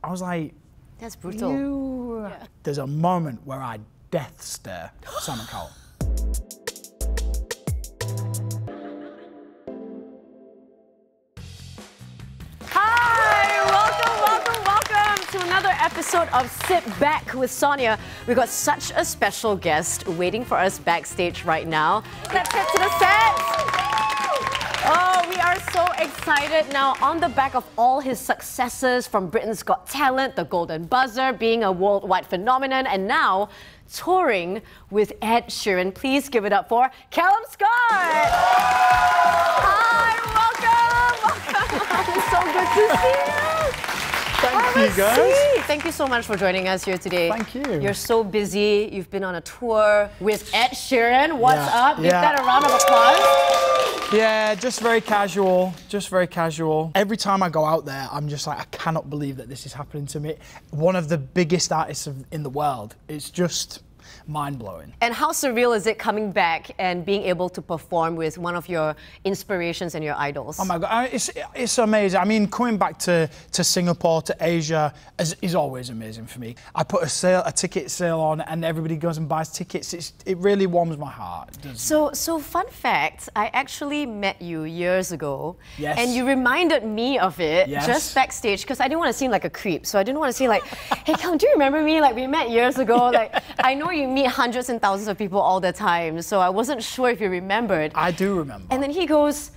I was like, that's brutal. Yeah. There's a moment where I death stare Sam and Cowell. To another episode of Sit Back with Sonia. We've got such a special guest waiting for us backstage right now. Let's head to the set. Oh, we are so excited now on the back of all his successes from Britain's Got Talent, The Golden Buzzer, being a worldwide phenomenon, and now touring with Ed Sheeran. Please give it up for Calum Scott. Hi, welcome. It's so good to see you. Thank you, guys. Thank you so much for joining us here today. Thank you. You're so busy. You've been on a tour with Ed Sheeran. What's up? Give that a round of applause. Yeah, just very casual. Just very casual. Every time I go out there, I'm just like, I cannot believe that this is happening to me. One of the biggest artists in the world. It's just mind-blowing. And how surreal is it coming back and being able to perform with one of your inspirations and your idols? Oh my God, it's amazing. I mean, coming back to Singapore, to Asia, is always amazing for me. I put a ticket sale on and everybody goes and buys tickets. It really warms my heart. So fun fact, I actually met you years ago. Yes. And you reminded me of it just backstage because I didn't want to seem like a creep. So I didn't want to say like, hey, Calum, do you remember me? Like, we met years ago. Like, I know you meet hundreds and thousands of people all the time, so I wasn't sure if you remembered. I do remember. And then he goes,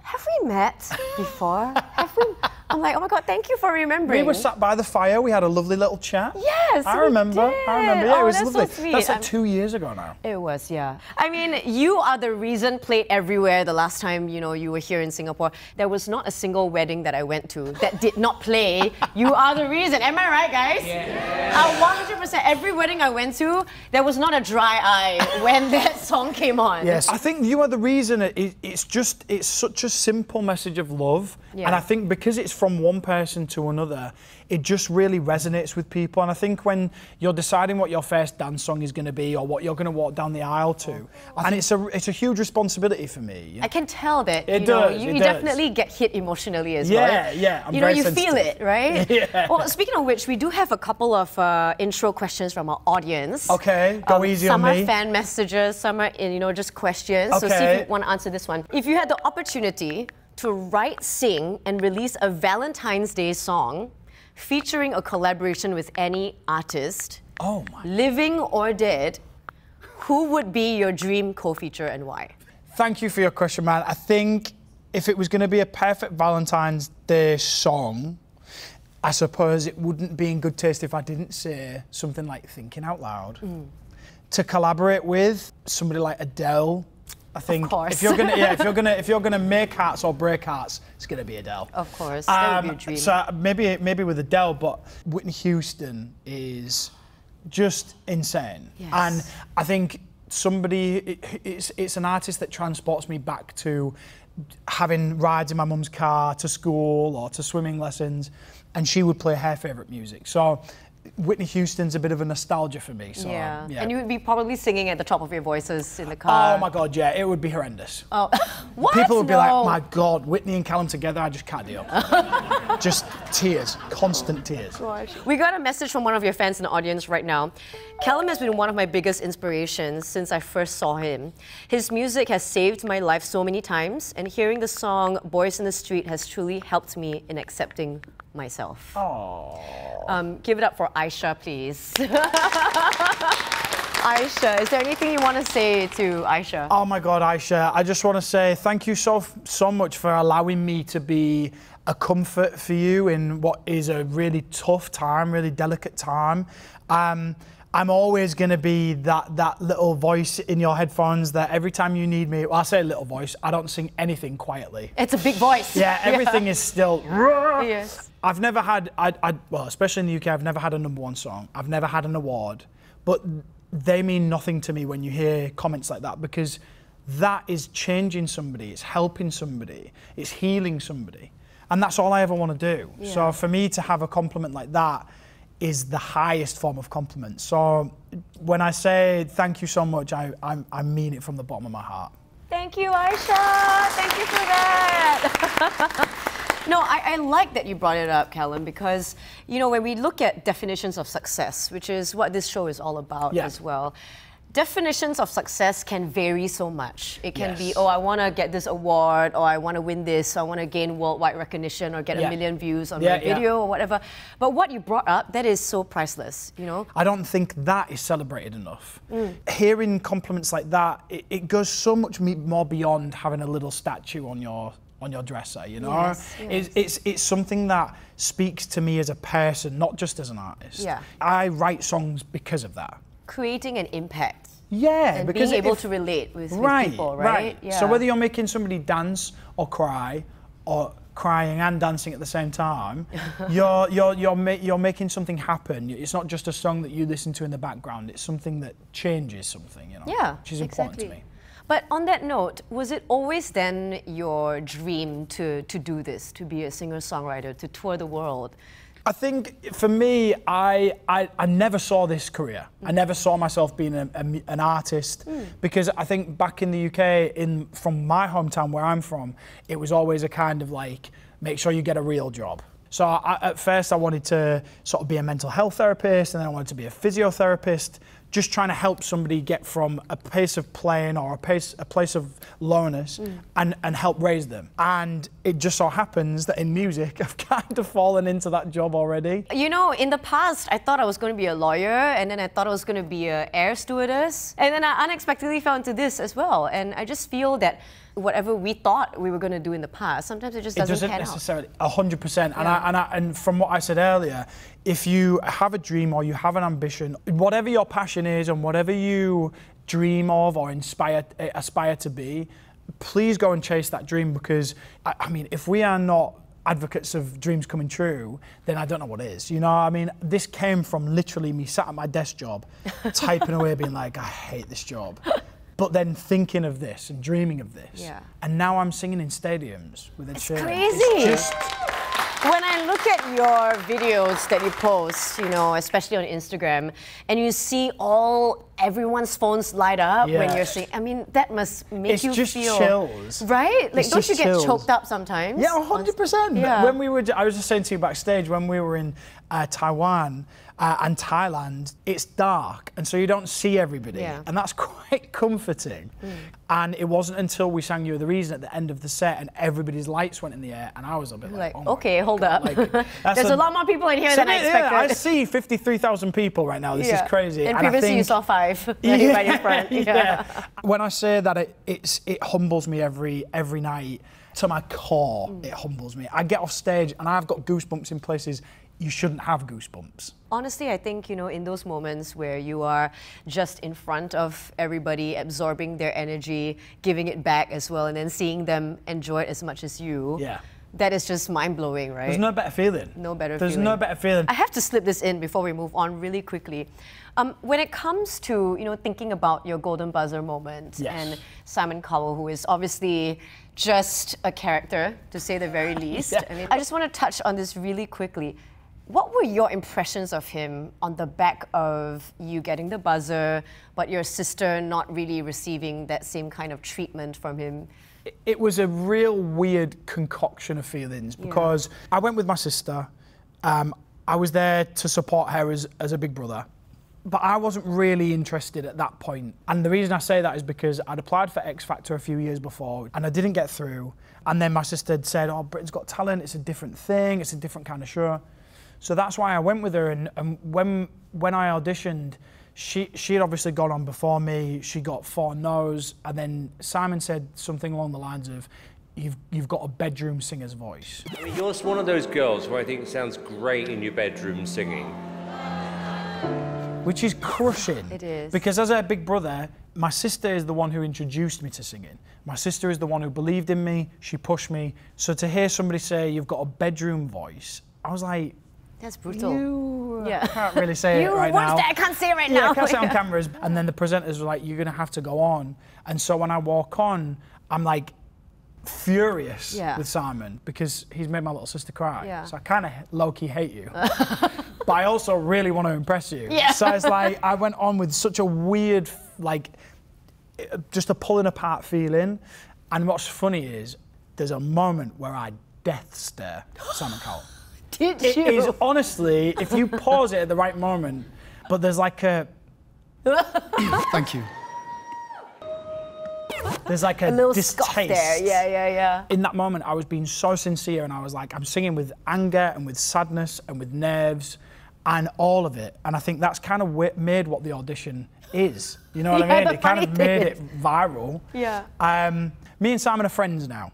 have we met before? Have we? I'm like, oh my God, thank you for remembering. We were sat by the fire, we had a lovely little chat. Yes, I remember. Yeah, it was that's lovely. So sweet. That's like 2 years ago now. It was, yeah. I mean, you are the reason played everywhere the last time, you know, you were here in Singapore. There was not a single wedding that I went to that did not play. You are the reason. Am I right, guys? Yeah. 100%. Every wedding I went to, there was not a dry eye when that song came on. Yes. I think you are the reason. It's such a simple message of love. Yeah. And I think because it's from one person to another, it just really resonates with people. And I think when you're deciding what your first dance song is going to be or what you're going to walk down the aisle to, and it's a huge responsibility for me. I can tell that you definitely get hit emotionally as well. Yeah, I'm you know, very you sensitive. feel it, right? Yeah. Well, speaking of which, we do have a couple of intro questions from our audience. Okay, go easy on me. Some are fan messages, some are just questions. Okay. So see if you want to answer this one. If you had the opportunity to write, sing, and release a Valentine's Day song featuring a collaboration with any artist, living or dead, who would be your dream co-feature and why? Thank you for your question, man. I think if it was going to be a perfect Valentine's Day song, I suppose it wouldn't be in good taste if I didn't say something like Thinking Out Loud. To collaborate with somebody like Adele, I think if you're gonna make hearts or break hearts, it's gonna be Adele. Of course, that would be a dream. So maybe with Adele, but Whitney Houston is just insane. Yes. And I think it's an artist that transports me back to having rides in my mum's car to school or to swimming lessons, and she would play her favourite music. So Whitney Houston's a bit of a nostalgia for me. So, yeah. And you would be probably singing at the top of your voices in the car. Oh my God, yeah, it would be horrendous. Oh, what? People would be like, my God, Whitney and Calum together, I just can't deal. Just tears, constant tears. Gosh. We got a message from one of your fans in the audience right now. Calum has been one of my biggest inspirations since I first saw him. His music has saved my life so many times, and hearing the song Boys in the Street has truly helped me in accepting myself. Oh. Give it up for Aisha, please. Aisha, is there anything you want to say to Aisha? Oh my God, Aisha, I just want to say thank you so much for allowing me to be a comfort for you in what is a really tough time, really delicate time. I'm always going to be that little voice in your headphones that every time you need me, well, I say little voice, I don't sing anything quietly. It's a big voice. Yeah, everything is still... Yes. I've never had, well, especially in the UK, I've never had a #1 song. I've never had an award. But they mean nothing to me when you hear comments like that, because that is changing somebody, it's helping somebody, it's healing somebody. And that's all I ever want to do. Yeah. So for me to have a compliment like that is the highest form of compliment. So when I say thank you so much, I mean it from the bottom of my heart. Thank you, Aisha. Thank you for that. No, I like that you brought it up, Calum, because, you know, when we look at definitions of success, which is what this show is all about as well, definitions of success can vary so much. It can be, oh, I want to get this award, or I want to win this, or I want to gain worldwide recognition, or get a million views on my video, or whatever. But what you brought up, that is so priceless, you know? I don't think that is celebrated enough. Hearing compliments like that, it goes so much more beyond having a little statue on your dresser, you know? It's something that speaks to me as a person, not just as an artist. I write songs because of that. Creating an impact. And because being able to relate with people, right? So whether you're making somebody dance or cry, or crying and dancing at the same time, you're making something happen. It's not just a song that you listen to in the background. It's something that changes something, you know? Which is important to me. But on that note, was it always then your dream to do this, to be a singer-songwriter, to tour the world? I think for me, I never saw this career. I never saw myself being an artist, because I think back in the UK, from my hometown where I'm from, it was always a kind of like, make sure you get a real job. So at first I wanted to sort of be a mental health therapist, and then I wanted to be a physiotherapist, just trying to help somebody get from a place of playing or a place of lowness and help raise them. And it just so happens that in music, I've kind of fallen into that job already. You know, in the past, I thought I was going to be a lawyer, and then I thought I was going to be an air stewardess, and then I unexpectedly fell into this as well. And I just feel that whatever we thought we were going to do in the past, sometimes it just doesn't pan out. It doesn't necessarily, 100%. And from what I said earlier, if you have a dream or you have an ambition, whatever your passion is and whatever you dream of or aspire to be, please go and chase that dream, because, I mean, if we are not advocates of dreams coming true, then I don't know what is. You know, I mean, this came from literally me sat at my desk job, typing away, being like, I hate this job. But then thinking of this and dreaming of this. And now I'm singing in stadiums with Ed Sheeran. Crazy. It's just... When I look at your videos that you post, you know, especially on Instagram, and you see everyone's phones light up when you're singing, I mean, that must make you feel... It's just chills. Right? Like, don't you get choked up sometimes? Yeah, 100%. When I was just saying to you backstage, when we were in Taiwan and Thailand, it's dark, and so you don't see everybody, and that's quite comforting. And it wasn't until we sang You Are the Reason at the end of the set and everybody's lights went in the air, and I was a bit like, oh okay, hold up. Like, there's a lot more people in here than I expected. I see 53,000 people right now. This is crazy. And previously you saw 5 right in front. When I say that it humbles me every night, to my core, it humbles me. I get off stage and I've got goosebumps in places you shouldn't have goosebumps. Honestly, I think, you know, in those moments where you are just in front of everybody, absorbing their energy, giving it back as well, and then seeing them enjoy it as much as you, that is just mind-blowing, right? There's no better feeling. There's no better feeling. I have to slip this in before we move on really quickly. When it comes to, you know, thinking about your golden buzzer moment and Simon Cowell, who is obviously just a character, to say the very least. I mean, I just want to touch on this really quickly. What were your impressions of him on the back of you getting the buzzer, but your sister not really receiving that same kind of treatment from him? It was a real weird concoction of feelings, because I went with my sister. I was there to support her as a big brother, but I wasn't really interested at that point. And the reason I say that is because I'd applied for X Factor a few years before and I didn't get through. And then my sister had said, oh, Britain's Got Talent, it's a different thing, it's a different kind of show. So that's why I went with her, and when I auditioned, she had obviously gone on before me. She got 4 no's, and then Simon said something along the lines of, you've got a bedroom singer's voice. I mean, you're one of those girls who I think sounds great in your bedroom singing. Which is crushing. It is. Because as a big brother, my sister is the one who introduced me to singing. My sister is the one who believed in me, she pushed me. So to hear somebody say, you've got a bedroom voice, I was like, that's brutal. I can't really say it right now. I can't say it right now. I can't say it on cameras. And then the presenters were like, you're going to have to go on. And so when I walk on, I'm like furious with Simon, because he's made my little sister cry. So I kind of low-key hate you. But I also really want to impress you. So it's like, I went on with such a weird, like, just a pulling apart feeling. And what's funny is, there's a moment where I death stare, Simon Cowell. Did It you? is honestly, if you pause it at the right moment, but there's like a... Thank you. There's like a little distaste. scoff there. Yeah. In that moment, I was being so sincere, and I was like, I'm singing with anger and with sadness and with nerves and all of it. And I think that's kind of made what the audition is. You know what I mean? It kind of made it viral. Yeah. Me and Simon are friends now.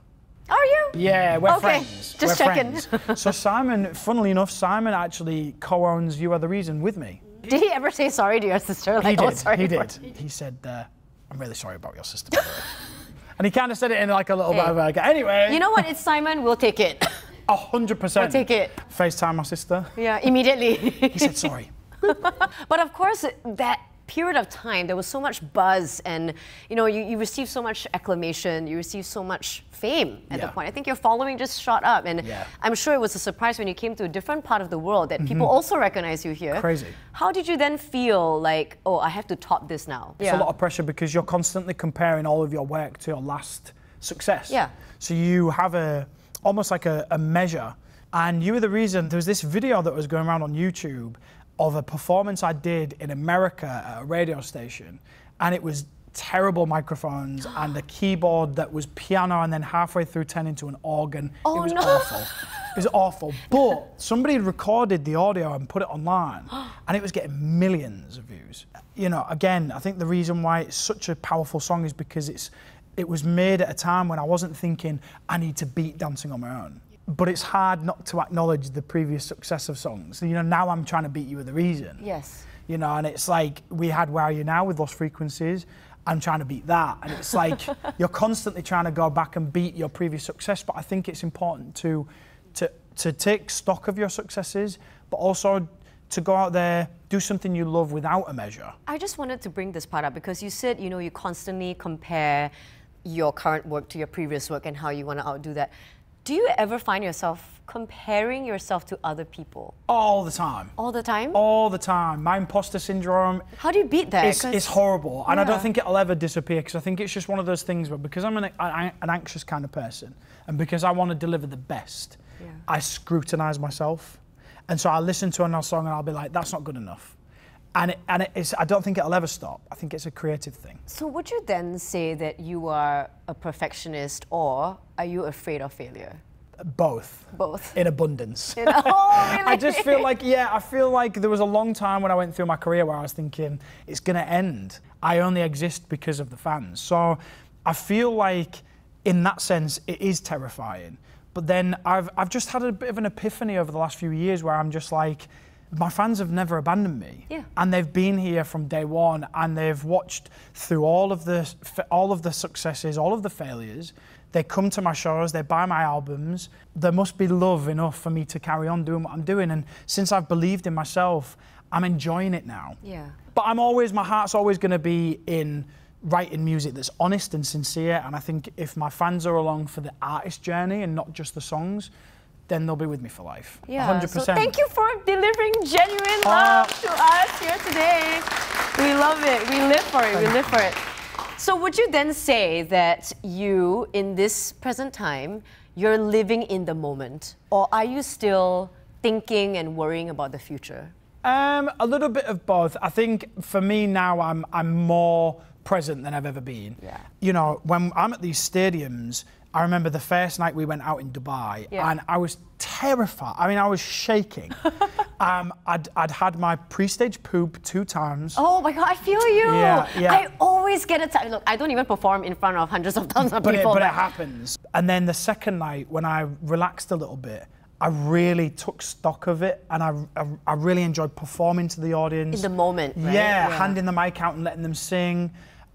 Are you? Yeah, we're Okay, friends. just We're checking. friends. So Simon, funnily enough, Simon actually co-owns You Are The Reason with me. Did he ever say sorry to your sister? He Like, did, oh, sorry he for- did. He said, I'm really sorry about your sister, by the way. And he kind of said it in like a little bit of a... Anyway. You know what? It's Simon. We'll take it. 100%. We'll take it. FaceTime my sister. Yeah, immediately. He said sorry. But of course, that period of time, there was so much buzz, and you received so much acclamation, you received so much fame at the point. I think your following just shot up, and I'm sure it was a surprise when you came to a different part of the world that people also recognize you here. Crazy. How did you then feel like, oh, I have to top this now? It's a lot of pressure because you're constantly comparing all of your work to your last success. Yeah. So you have almost like a measure, and You Were The Reason. There was this video that was going around on YouTube of a performance I did in America at a radio station, and it was terrible microphones and a keyboard that was piano and then halfway through turned into an organ. Oh, it was no. awful. It was awful. But somebody had recorded the audio and put it online, and it was getting millions of views. Again, I think the reason why it's such a powerful song is because it was made at a time when I wasn't thinking I need to beat dancing on my own. But it's hard not to acknowledge the previous success of songs. Now I'm trying to beat You With A Reason. Yes. And it's like we had Where Are You Now with Lost Frequencies. I'm trying to beat that. And it's like you're constantly trying to go back and beat your previous success. But I think it's important to take stock of your successes, but also to go out there, do something you love without a measure. I just wanted to bring this part up because you said, you constantly compare your current work to your previous work and how you want to outdo that. Do you ever find yourself comparing yourself to other people? All the time. All the time? All the time. My imposter syndrome. How do you beat that? It's horrible, and I don't think it'll ever disappear because I think it's just one of those things where because I'm an anxious kind of person and because I want to deliver the best, I scrutinise myself, and so I listen to another song and I'll be like, that's not good enough. And I don't think it'll ever stop. I think it's a creative thing. So would you then say that you are a perfectionist, or are you afraid of failure? Both. Both. In abundance. Oh, really? I just feel like, I feel like there was a long time when I went through my career where I was thinking, it's going to end. I only exist because of the fans. So I feel like, in that sense, it is terrifying. But then I've just had a bit of an epiphany over the last few years where I'm just like, my fans have never abandoned me, and they've been here from day one, and they've watched through all of the successes, all of the failures. They come to my shows, they buy my albums. There must be love enough for me to carry on doing what I'm doing, and since I've believed in myself, I'm enjoying it now. Yeah. But my heart's always going to be in writing music that's honest and sincere, and I think if my fans are along for the artist journey and not just the songs, then they'll be with me for life. Yeah, 100%. So thank you for delivering genuine love to us here today. We love it. We live for it. We live for it. So would you then say that you, in this present time, you're living in the moment? Or are you still thinking and worrying about the future? A little bit of both. I think for me now, I'm more present than I've ever been. Yeah. When I'm at these stadiums, I remember the first night we went out in Dubai, and I was terrified. I mean, I was shaking. I'd had my pre-stage poop 2 times. Oh my God, I feel you. Yeah. I always get attacked. Look, I don't even perform in front of hundreds of thousands of people. But it happens. And then the second night, when I relaxed a little bit, I really took stock of it, and I really enjoyed performing to the audience. In the moment, right? Yeah, handing the mic out and letting them sing.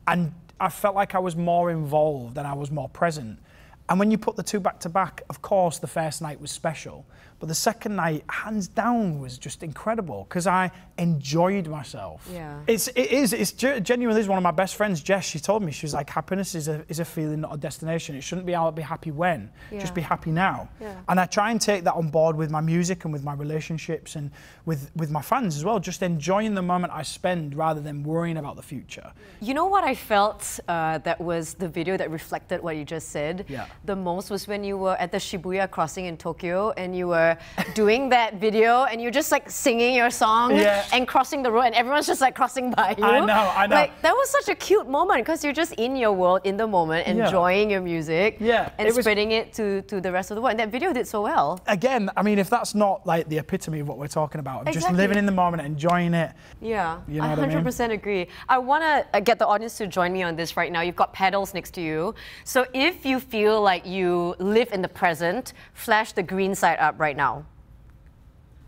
And I felt like I was more involved and I was more present. And when you put the two back to back, of course, the first night was special. But But the second night, hands down, was just incredible because I enjoyed myself. Yeah. It's genuinely is one of my best friends, Jess. She told me, she was like, happiness is a feeling, not a destination. It shouldn't be I'll be happy when, just be happy now. Yeah. And I try and take that on board with my music and with my relationships and with my fans as well. Just enjoying the moment I spend rather than worrying about the future. You know what I felt that was the video that reflected what you just said? Yeah. The most was when you were at the Shibuya crossing in Tokyo and you were doing that video and you're just like singing your song and crossing the road and everyone's just like crossing by you. I know. Like that was such a cute moment because you're just in your world, in the moment, enjoying your music and spreading it to the rest of the world. And that video did so well. Again, I mean, if that's not like the epitome of what we're talking about, just living in the moment, enjoying it. Yeah, you know I 100% agree. I want to get the audience to join me on this right now. You've got pedals next to you. So if you feel like you live in the present, flash the green side up right now.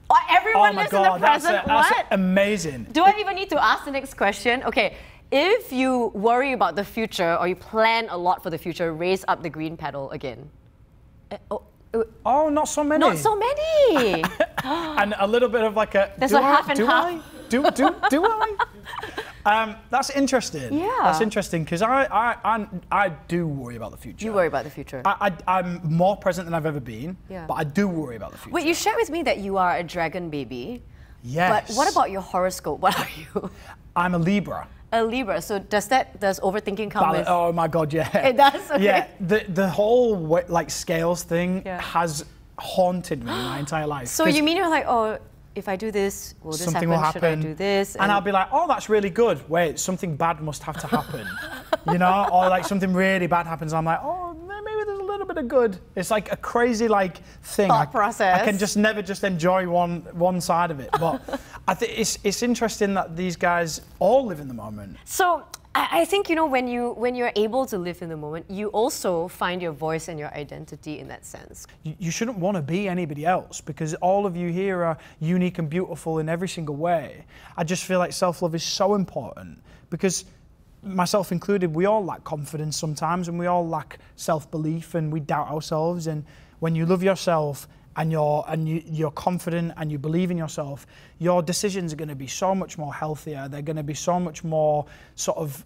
Oh, everyone lives in the present? That's amazing. Do I even need to ask the next question? Okay, if you worry about the future or you plan a lot for the future, raise up the green pedal again. Oh, not so many. Not so many. And a little bit of like a. There's a half and half. Do I? That's interesting. Yeah. That's interesting because I do worry about the future. You worry about the future. I'm more present than I've ever been. Yeah. But I do worry about the future. Wait, you shared with me that you are a dragon baby. Yes. But what about your horoscope? What are you? I'm a Libra. A Libra. So does overthinking come with? Oh my God, yeah. It does. Okay. Yeah. The whole like scales thing has haunted me my entire life. So you mean you're like, oh, if I do this, will this something happen? will happen. Should I do this? And I'll be like, oh, that's really good. Wait, something bad must have to happen. You know, or like something really bad happens. I'm like, oh, maybe there's a little bit of good. It's like a crazy like thing. Thought process. I can just never just enjoy one side of it. But I think it's interesting that these guys all live in the moment. So I think, you know, when you're able to live in the moment, you also find your voice and your identity in that sense. You shouldn't want to be anybody else because all of you here are unique and beautiful in every single way. I just feel like self-love is so important because, myself included, we all lack confidence sometimes and we all lack self-belief and we doubt ourselves. And when you love yourself and you're confident and you believe in yourself, your decisions are going to be so much more healthier. They're going to be so much more sort of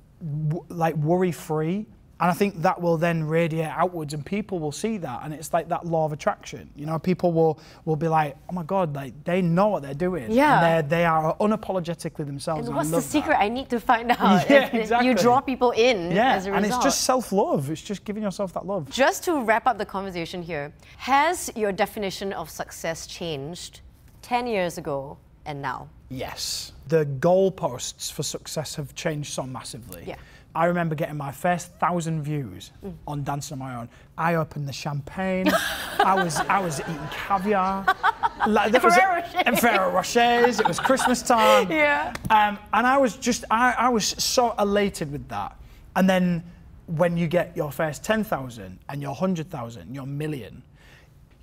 like worry-free. And I think that will then radiate outwards and people will see that. And it's like that law of attraction. You know, people will be like, oh my God, like they know what they're doing. Yeah. And they are unapologetically themselves. And what's the secret? I need to find out. Yeah, exactly. You draw people in as a result. And it's just self-love. It's just giving yourself that love. Just to wrap up the conversation here, has your definition of success changed 10 years ago and now? Yes. The goalposts for success have changed so massively. Yeah. I remember getting my first 1,000 views on Dancing on My Own. I opened the champagne. I was eating caviar. Ferrero Rochers. It was Christmas time. Yeah. And I was so elated with that. And then when you get your first 10,000 and your 100,000, your million,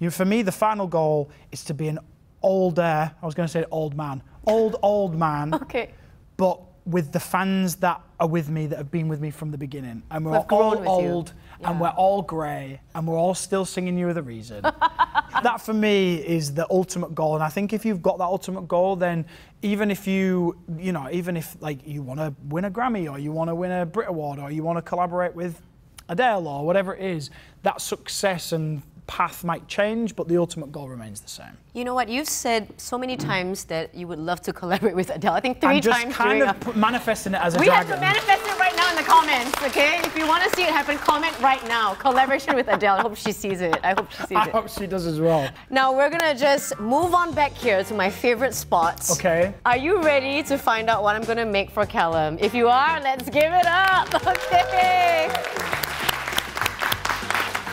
for me the final goal is to be an older. I was going to say old man. Old man. Okay. But with the fans that are with me, that have been with me from the beginning. And we're We've grown all with old, you. and we're all grey, and we're all still singing You Are the Reason. That for me is the ultimate goal. And I think if you've got that ultimate goal, then even if even if like you want to win a Grammy or you want to win a Brit Award or you want to collaborate with Adele or whatever it is, that success and path might change, but the ultimate goal remains the same. You know what? You've said so many times that you would love to collaborate with Adele. I think 3 I'm just times. kind of manifesting it as a We dragon. have to manifest it right now in the comments, okay? If you want to see it happen, comment right now. Collaboration with Adele. I hope she sees it. I hope she sees it. I hope she does as well. Now we're gonna just move on back here to my favorite spots. Okay. Are you ready to find out what I'm gonna make for Calum? If you are, let's give it up. Okay.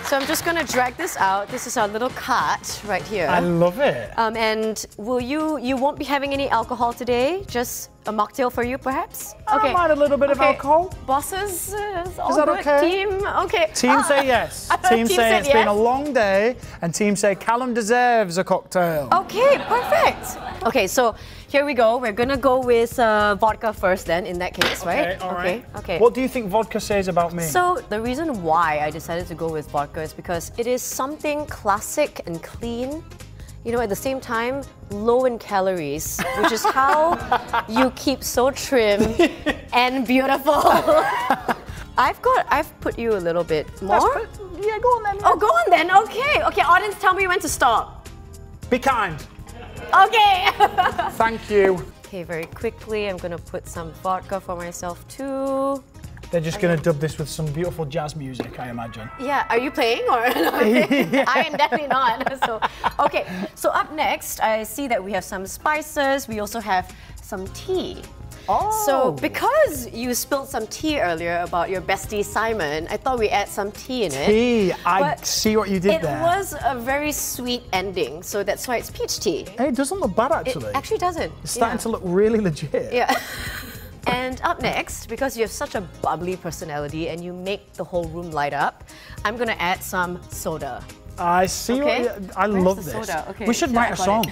So I'm just gonna drag this out. This is our little cart right here. I love it. And you won't be having any alcohol today? Just a mocktail for you, perhaps? I might a little bit of alcohol. Bosses, all Is that good. okay? Team, okay. Team say yes. Team say it's been a long day, and team say Calum deserves a cocktail. Okay, perfect. Okay, so here we go. We're gonna go with vodka first then, in that case, right? Okay, all right. Okay. What do you think vodka says about me? So the reason why I decided to go with vodka is because it is something classic and clean, you know, at the same time, low in calories, which is how you keep so trim and beautiful. I've put you a little bit more. Yeah, go on then. Oh, go on then. Okay. Okay, audience, tell me when to stop. Be kind. Okay. Thank you. Okay, very quickly, I'm gonna put some vodka for myself too. They're just going to dub this with some beautiful jazz music, I imagine. Yeah, are you playing or? I am definitely not. So, okay, so up next, I see that we have some spices. We also have some tea. Oh. So because you spilled some tea earlier about your bestie Simon, I thought we'd add some tea in it. Tea, I see what you did there. It was a very sweet ending, so that's why it's peach tea. Hey, it doesn't look bad actually. It actually doesn't. It's starting to look really legit. Yeah. And up next, because you have such a bubbly personality and you make the whole room light up, I'm gonna add some soda. I see. Okay. I love this. Soda? Okay, we should write a song.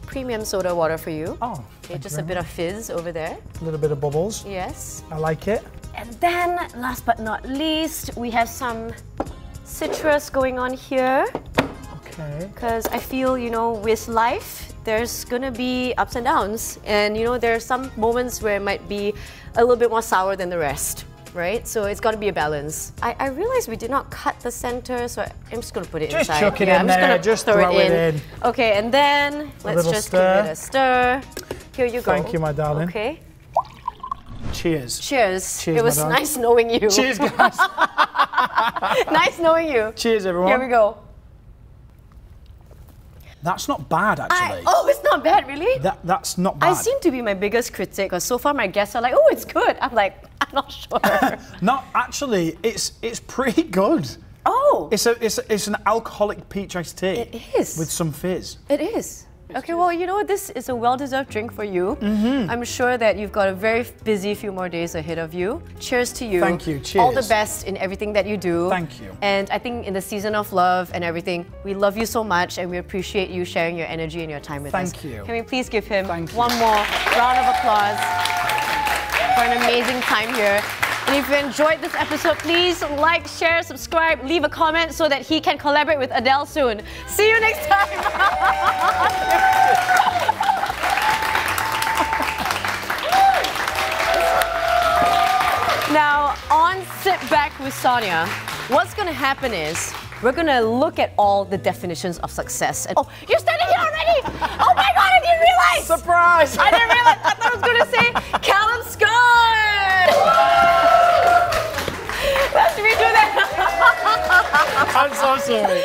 Premium soda water for you. Oh, okay, just a bit of fizz over there. A little bit of bubbles. Yes. I like it. And then, last but not least, we have some citrus going on here. Okay. Because I feel, you know, with life, there's gonna be ups and downs. And, you know, there are some moments where it might be a little bit more sour than the rest, right? So it's gotta be a balance. I realized we did not cut the center, so I'm just gonna put it inside. Just chuck it yeah, in I'm just there, gonna just throw it in. Okay, and then let's just give it a stir. Here you go. Thank you, my darling. Okay. Cheers. Cheers. Cheers, it was my darling. nice knowing you. Cheers, guys. Nice knowing you. Cheers, everyone. Here we go. That's not bad, actually. Oh, it's not bad, really? That's not bad. I seem to be my biggest critic, because so far my guests are like, oh, it's good. I'm like, I'm not sure. No, actually, it's pretty good. Oh. It's an alcoholic peach iced tea. It is. With some fizz. It is. Okay, well, you know what? This is a well-deserved drink for you. I'm sure that you've got a very busy few more days ahead of you. Cheers to you. Thank you. Cheers. All the best in everything that you do. Thank you. And I think in the season of love and everything, we love you so much and we appreciate you sharing your energy and your time with us. Thank you. Can we please give him Thank you. one more round of applause for an amazing time here. And if you enjoyed this episode, please like, share, subscribe, leave a comment so that he can collaborate with Adele soon. See you next time. Now, on Sit Back with Sonia, what's going to happen is we're going to look at all the definitions of success. And, oh, you're standing here already! Oh my God, I didn't realize! Surprise! I didn't realize. I thought I was going to say Calum Scott! Let's redo that. I'm so sorry.